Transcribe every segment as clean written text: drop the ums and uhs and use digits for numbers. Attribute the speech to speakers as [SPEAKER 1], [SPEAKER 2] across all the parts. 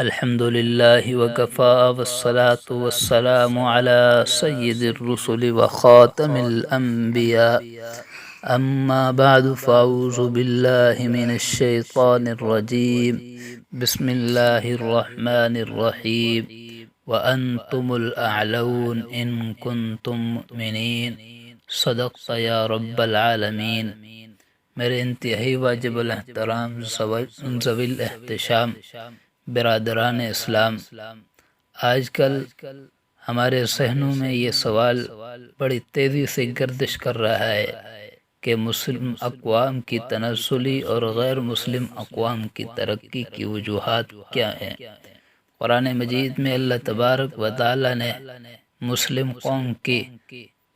[SPEAKER 1] الحمد لله وكفى والصلاة والسلام على سيد الرسل وخاتم الأنبياء أما بعد فأعوذ بالله من الشيطان الرجيم بسم الله الرحمن الرحيم وأنتم الأعلون إن كنتم مؤمنين صدقت يا رب العالمين. میرے انتہائی واجب الاحترام ذوی الاحتشام برادران اسلام، آج کل ہمارے ذہنوں میں یہ سوال بڑی تیزی سے گردش کر رہا ہے کہ مسلم اقوام کی تنزلی اور غیر مسلم اقوام کی ترقی کی وجوہات کیا ہیں؟ قرآن مجید میں اللہ تبارک و تعالی نے مسلم قوم کی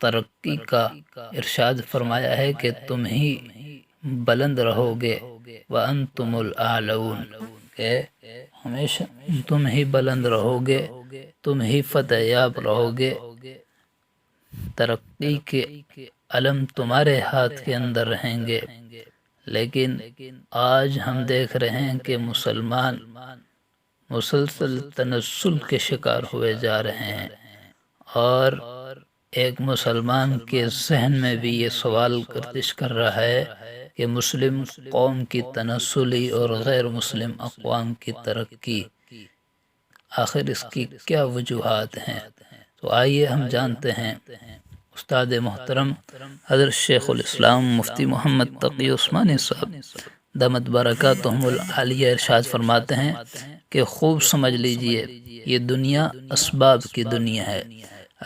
[SPEAKER 1] ترقی کا ارشاد فرمایا ہے کہ تم ہی بلند رہو گے وَأَنْتُمُ الْأَعْلَوْنَ، کہ ہمیشہ تم ہی بلند رہو گے، تم ہی فتح یاب رہو گے، ترقی کے علم تمہارے ہاتھ کے اندر رہیں گے. لیکن آج ہم دیکھ رہے ہیں کہ مسلمان مسلسل تنزل کے شکار ہوئے جا رہے ہیں، اور ایک مسلمان کے ذہن میں بھی یہ سوال گردش کر رہا ہے کہ مسلم قوم کی تنزلی اور غیر مسلم اقوام کی ترقی آخر اس کی کیا وجوہات ہیں؟ تو آئیے ہم جانتے ہیں. استاد محترم حضرت شیخ الاسلام مفتی محمد تقی عثمانی صاحب دامت برکاتہم العالیہ ارشاد فرماتے ہیں کہ خوب سمجھ لیجئے، یہ دنیا اسباب کی دنیا ہے.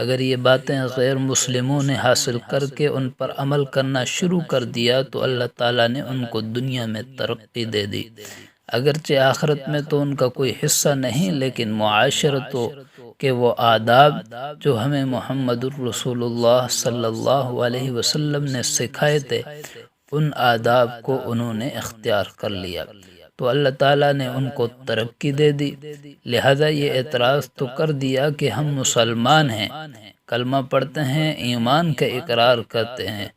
[SPEAKER 1] اگر یہ باتیں غیر مسلموں نے حاصل کر کے ان پر عمل کرنا شروع کر دیا تو اللہ تعالیٰ نے ان کو دنیا میں ترقی دے دی. اگرچہ آخرت میں تو ان کا کوئی حصہ نہیں، لیکن معاشرتوں کے وہ آداب جو ہمیں محمد الرسول اللہ صلی اللہ علیہ وسلم نے سکھائے تھے، ان آداب کو انہوں نے اختیار کر لیا تو اللہ تعالیٰ نے ان کو ترقی دے دی. لہذا یہ اعتراض تو کر دیا کہ ہم مسلمان ہیں، کلمہ پڑھتے ہیں، ایمان کا اقرار کرتے ہیں،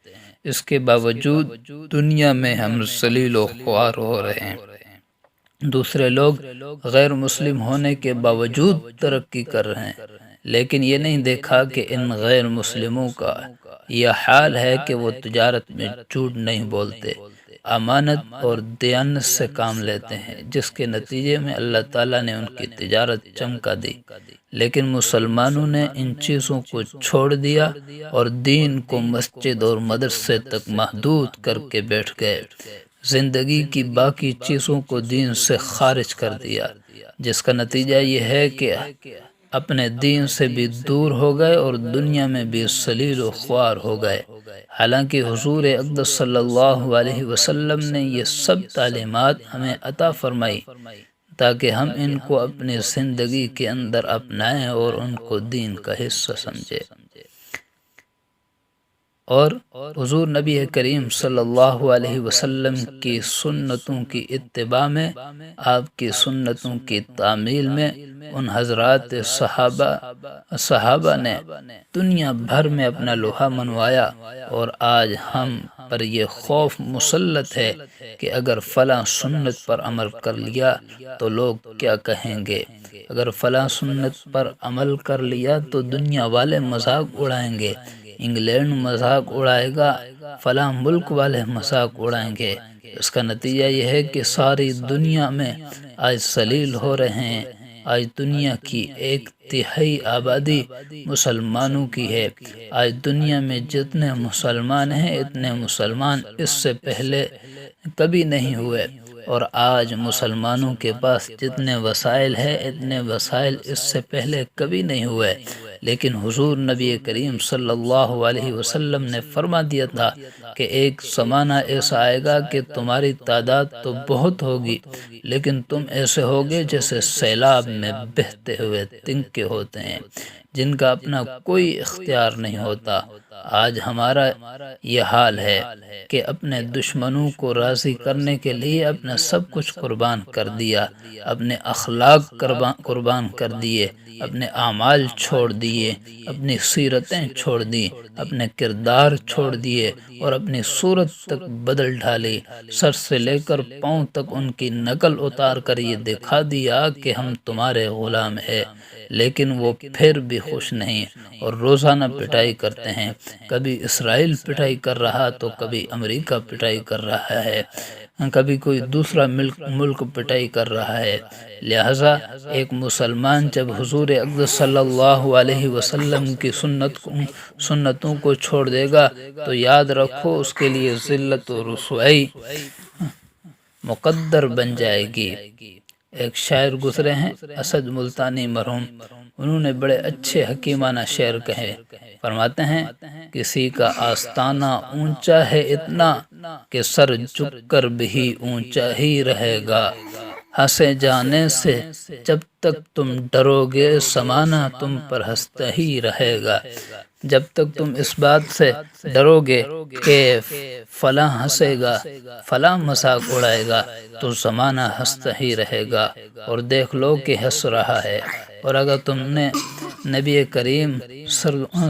[SPEAKER 1] اس کے باوجود دنیا میں ہم ذلیل و خوار ہو رہے ہیں. دوسرے لوگ غیر مسلم ہونے کے باوجود ترقی کر رہے ہیں، لیکن یہ نہیں دیکھا کہ ان غیر مسلموں کا یہ حال ہے کہ وہ تجارت میں جھوٹ نہیں بولتے، امانت اور دیانت سے کام لیتے ہیں، جس کے نتیجے میں اللہ تعالیٰ نے ان کی تجارت چمکا دی. لیکن مسلمانوں نے ان چیزوں کو چھوڑ دیا اور دین کو مسجد اور مدرسے تک محدود کر کے بیٹھ گئے، زندگی کی باقی چیزوں کو دین سے خارج کر دیا، جس کا نتیجہ یہ ہے کہ اپنے دین سے بھی دور ہو گئے اور دنیا میں بھی ذلیل و خوار ہو گئے. حالانکہ حضور اقدس صلی اللہ علیہ وسلم نے یہ سب تعلیمات ہمیں عطا فرمائی تاکہ ہم ان کو اپنی زندگی کے اندر اپنائیں اور ان کو دین کا حصہ سمجھیں. اور حضور نبی کریم صلی اللہ علیہ وسلم کی سنتوں کی اتباع میں، آپ کی سنتوں کی تعمیل میں ان حضرات صحابہ نے دنیا بھر میں اپنا لوہا منوایا. اور آج ہم پر یہ خوف مسلط ہے کہ اگر فلاں سنت پر عمل کر لیا تو لوگ کیا کہیں گے، اگر فلاں سنت پر عمل کر لیا تو دنیا والے مذاق اڑائیں گے، انگلینڈ مذاق اڑائے گا، فلاں ملک والے مذاق اڑائیں گے. اس کا نتیجہ یہ ہے کہ ساری دنیا میں آج ذلیل ہو رہے ہیں. آج دنیا کی 1/3 آبادی مسلمانوں کی ہے. آج دنیا میں جتنے مسلمان ہیں اتنے مسلمان اس سے پہلے کبھی نہیں ہوئے، اور آج مسلمانوں کے پاس جتنے وسائل ہیں اتنے وسائل اس سے پہلے کبھی نہیں ہوئے. لیکن حضور نبی کریم صلی اللہ علیہ وسلم نے فرما دیا تھا کہ ایک زمانہ ایسا آئے گا کہ تمہاری تعداد تو بہت ہوگی، لیکن تم ایسے ہوگے جیسے سیلاب میں بہتے ہوئے تنکے ہوتے ہیں، جن کا اپنا کوئی اختیار نہیں ہوتا. آج ہمارا یہ حال ہے کہ اپنے دشمنوں کو راضی کرنے کے لیے اپنا سب کچھ قربان کر دیا، اپنے اخلاق قربان کر دیے، اپنے اعمال چھوڑ دیے، اپنی سیرتیں چھوڑ دی، اپنے کردار چھوڑ دیے اور اپنی صورت تک بدل ڈالی، سر سے لے کر پاؤں تک ان کی نقل اتار کر یہ دکھا دیا کہ ہم تمہارے غلام ہیں، لیکن وہ پھر بھی خوش نہیں اور روزانہ پٹائی کرتے ہیں۔ کبھی اسرائیل پٹائی کر رہا تو کبھی امریکہ پٹائی کر رہا ہے، کبھی کوئی دوسرا ملک پٹائی کر رہا ہے۔ لہٰذا ایک مسلمان جب حضور اقدس صلی اللہ علیہ وسلم کی سنتوں کو چھوڑ دے گا تو یاد رکھو اس کے لیے ذلت و رسوائی مقدر بن جائے گی۔ ایک شاعر گزرے ہیں اسد ملتانی مرحوم، انہوں نے بڑے اچھے حکیمانہ شعر کہے، فرماتے ہیں کسی کا آستانہ اونچا ہے اتنا کہ سر جھک کر بھی اونچا ہی رہے گا، ہنسے جانے سے جب تک تم ڈرو گے زمانہ تم پر ہنستا ہی رہے گا۔ جب تک تم اس بات سے ڈرو گے کہ فلاں ہنسے گا، فلاں مذاق اڑائے گا، تو زمانہ ہنستا ہی رہے گا اور دیکھ لو کہ ہنس رہا ہے۔ اور اگر تم نے نبی کریم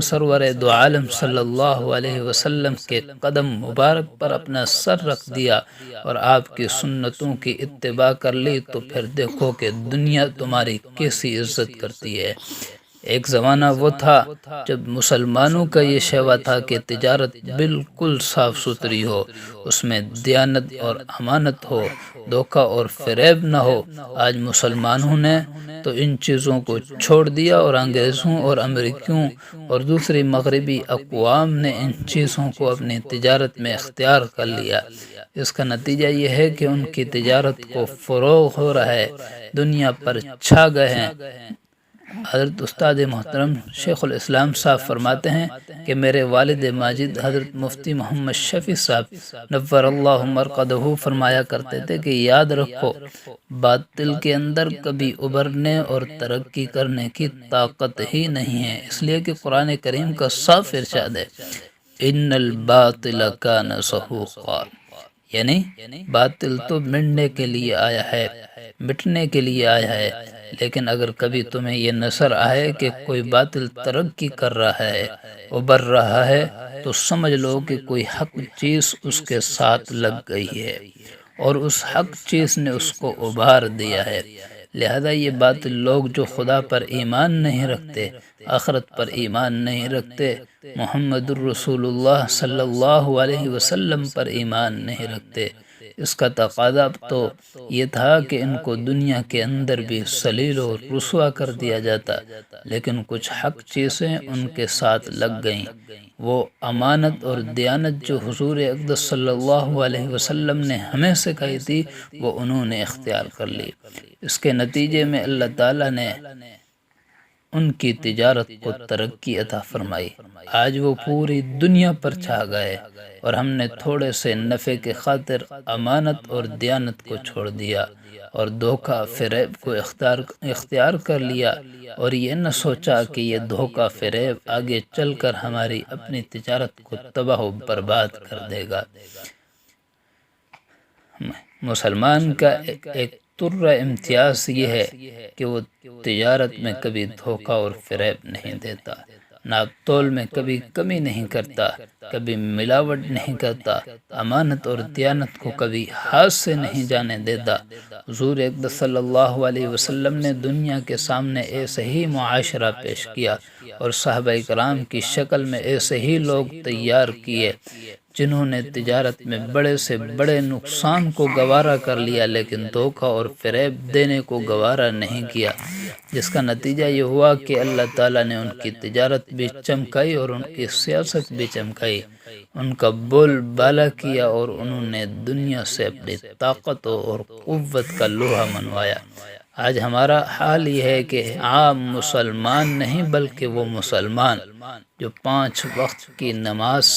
[SPEAKER 1] سرور دو عالم صلی اللہ علیہ وسلم کے قدم مبارک پر اپنا سر رکھ دیا اور آپ کی سنتوں کی اتباع کر لی تو پھر دیکھو کہ دنیا تمہاری کیسی عزت کرتی ہے۔ ایک زمانہ وہ تھا جب مسلمانوں کا یہ شیوا تھا کہ تجارت بالکل صاف ستھری ہو، اس میں دیانت اور امانت ہو، دھوکہ اور فریب نہ ہو۔ آج مسلمانوں نے تو ان چیزوں کو چھوڑ دیا اور انگریزوں اور امریکیوں اور دوسری مغربی اقوام نے ان چیزوں کو اپنی تجارت میں اختیار کر لیا۔ اس کا نتیجہ یہ ہے کہ ان کی تجارت کو فروغ ہو رہا ہے، دنیا پر چھا گئے ہیں۔ حضرت استاد محترم شیخ الاسلام صاحب فرماتے ہیں کہ میرے والد ماجد حضرت مفتی محمد شفیع صاحب نور اللہ مرقدہ فرمایا کرتے تھے کہ یاد رکھو باطل کے اندر کبھی ابھرنے اور ترقی کرنے کی طاقت ہی نہیں ہے، اس لیے کہ قرآن کریم کا صاف ارشاد ہے ان الباطل کان زہوقا، یعنی باطل تو مٹنے کے لیے آیا ہے، مٹنے کے لیے آیا ہے۔ لیکن اگر کبھی تمہیں یہ نظر آئے کہ کوئی باطل ترقی کر رہا ہے، ابھر رہا ہے، تو سمجھ لو کہ کوئی حق چیز اس کے ساتھ لگ گئی ہے اور اس حق چیز نے اس کو ابھار دیا ہے۔ لہذا یہ باطل لوگ جو خدا پر ایمان نہیں رکھتے، آخرت پر ایمان نہیں رکھتے، محمد الرسول اللہ صلی اللہ علیہ وسلم پر ایمان نہیں رکھتے، اس کا تقاضا تو یہ تھا کہ ان کو دنیا کے اندر بھی ذلیل و رسوا کر دیا جاتا، لیکن کچھ حق چیزیں ان کے ساتھ لگ گئیں۔ وہ امانت اور دیانت جو حضور اقدس صلی اللہ علیہ وسلم نے ہمیں سکھائی تھی وہ انہوں نے اختیار کر لی۔ اس کے نتیجے میں اللہ تعالیٰ نے ان کی تجارت کو ترقی عطا فرمائی، آج وہ پوری دنیا پر چھا گئے اور ہم نے تھوڑے سے نفع کے خاطر امانت اور دیانت کو چھوڑ دیا اور دھوکہ فریب کو اختیار کر لیا اور یہ نہ سوچا کہ یہ دھوکہ فریب آگے چل کر ہماری اپنی تجارت کو تباہ و برباد کر دے گا۔ مسلمان کا ایک تر امتیاز یہ ہے کہ وہ تجارت میں کبھی دھوکہ اور فریب نہیں دیتا، ناپ تول میں کبھی کمی نہیں کرتا، کبھی ملاوٹ نہیں کرتا، امانت اور دیانت کو کبھی ہاتھ سے نہیں جانے دیتا۔ حضور اقدس صلی اللہ علیہ وسلم نے دنیا کے سامنے ایسے ہی معاشرہ پیش کیا اور صحابہ کرام کی شکل میں ایسے ہی لوگ تیار کیے جنہوں نے تجارت میں بڑے سے بڑے نقصان کو گوارا کر لیا لیکن دھوکہ اور فریب دینے کو گوارا نہیں کیا، جس کا نتیجہ یہ ہوا کہ اللہ تعالیٰ نے ان کی تجارت بھی چمکائی اور ان کی سیاست بھی چمکائی، ان کا بول بالا کیا اور انہوں نے دنیا سے اپنی طاقت اور قوت کا لوہا منوایا۔ آج ہمارا حال یہ ہے کہ عام مسلمان نہیں بلکہ وہ مسلمان جو 5 وقت کی نماز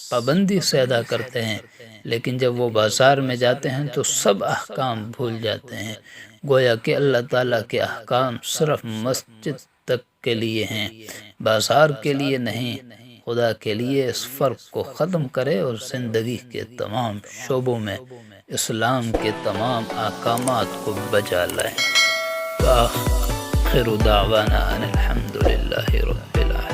[SPEAKER 1] پابندی سے ادا کرتے ہیں، لیکن جب وہ بازار میں جاتے ہیں تو سب احکام بھول جاتے ہیں، گویا کہ اللہ تعالیٰ کے احکام صرف مسجد تک کے لیے ہیں، بازار کے لیے نہیں۔ خدا کے لیے اس فرق کو ختم کرے اور زندگی کے تمام شعبوں میں اسلام کے تمام احکامات کو بجا لائیں۔ وآخر دعوانا ان الحمد للہ رب العالمین.